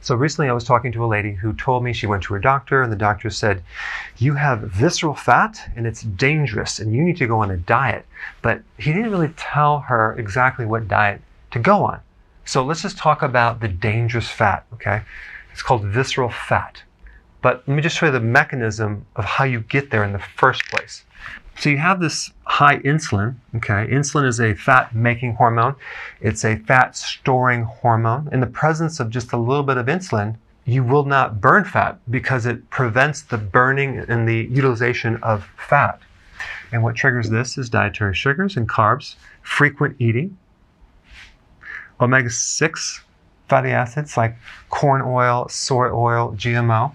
So recently I was talking to a lady who told me she went to her doctor and the doctor said, you have visceral fat and it's dangerous and you need to go on a diet. But he didn't really tell her exactly what diet to go on. So let's just talk about the dangerous fat, okay? It's called visceral fat. But let me just show you the mechanism of how you get there in the first place. So you have this high insulin, okay? Insulin is a fat-making hormone. It's a fat-storing hormone. In the presence of just a little bit of insulin, you will not burn fat because it prevents the burning and the utilization of fat. And what triggers this is dietary sugars and carbs, frequent eating, omega-6 fatty acids like corn oil, soy oil, GMO,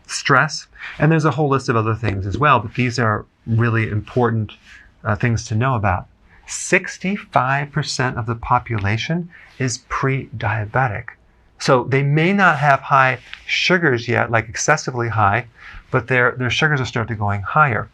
stress, and there's a whole list of other things as well, but these are really important things to know about. 65% of the population is pre-diabetic. So they may not have high sugars yet, like excessively high, but their sugars are starting going higher.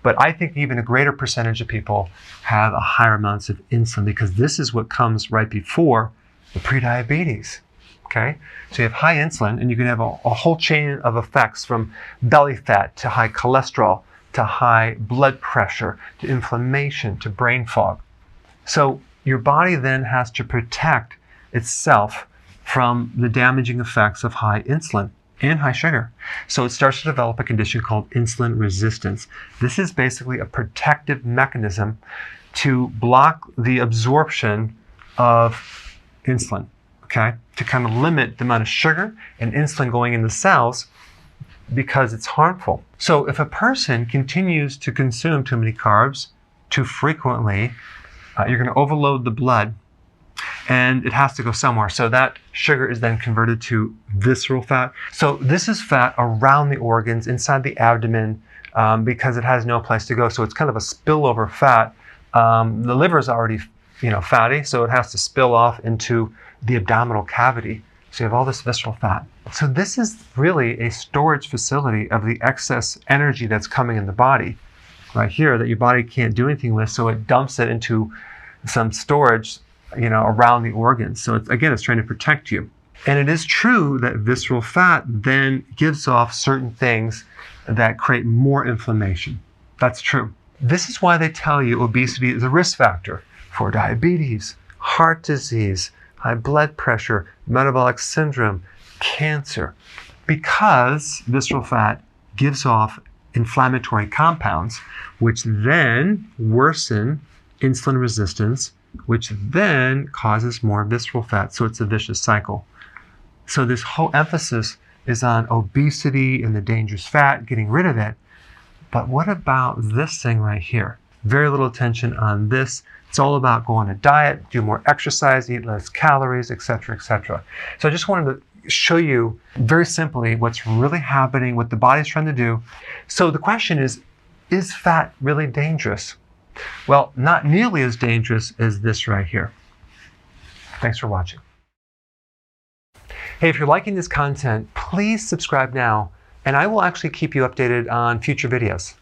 But I think even a greater percentage of people have a higher amounts of insulin because this is what comes right before the prediabetes. Okay, so you have high insulin and you can have a whole chain of effects from belly fat to high cholesterol to high blood pressure to inflammation to brain fog. So your body then has to protect itself from the damaging effects of high insulin and high sugar. So it starts to develop a condition called insulin resistance. This is basically a protective mechanism to block the absorption of insulin. Okay, to kind of limit the amount of sugar and insulin going in the cells because it's harmful. So if a person continues to consume too many carbs too frequently, you're going to overload the blood and it has to go somewhere. So that sugar is then converted to visceral fat. So this is fat around the organs, inside the abdomen, because it has no place to go. So it's kind of a spillover fat. The liver is already fatty, so it has to spill off into the abdominal cavity. So you have all this visceral fat. So this is really a storage facility of the excess energy that's coming in the body right here that your body can't do anything with. So it dumps it into some storage, around the organs. So it's trying to protect you. And it is true that visceral fat then gives off certain things that create more inflammation. That's true. This is why they tell you obesity is a risk factor for diabetes, heart disease, high blood pressure, metabolic syndrome, cancer, because visceral fat gives off inflammatory compounds, which then worsen insulin resistance, which then causes more visceral fat. So it's a vicious cycle. So this whole emphasis is on obesity and the dangerous fat, getting rid of it. But what about this thing right here? Very little attention on this. It's all about go on a diet, do more exercise, eat less calories, etc., etc. So I just wanted to show you very simply what's really happening, what the body's trying to do. So the question is fat really dangerous? Well, not nearly as dangerous as this right here. Thanks for watching. Hey, if you're liking this content, please subscribe now, and I will actually keep you updated on future videos.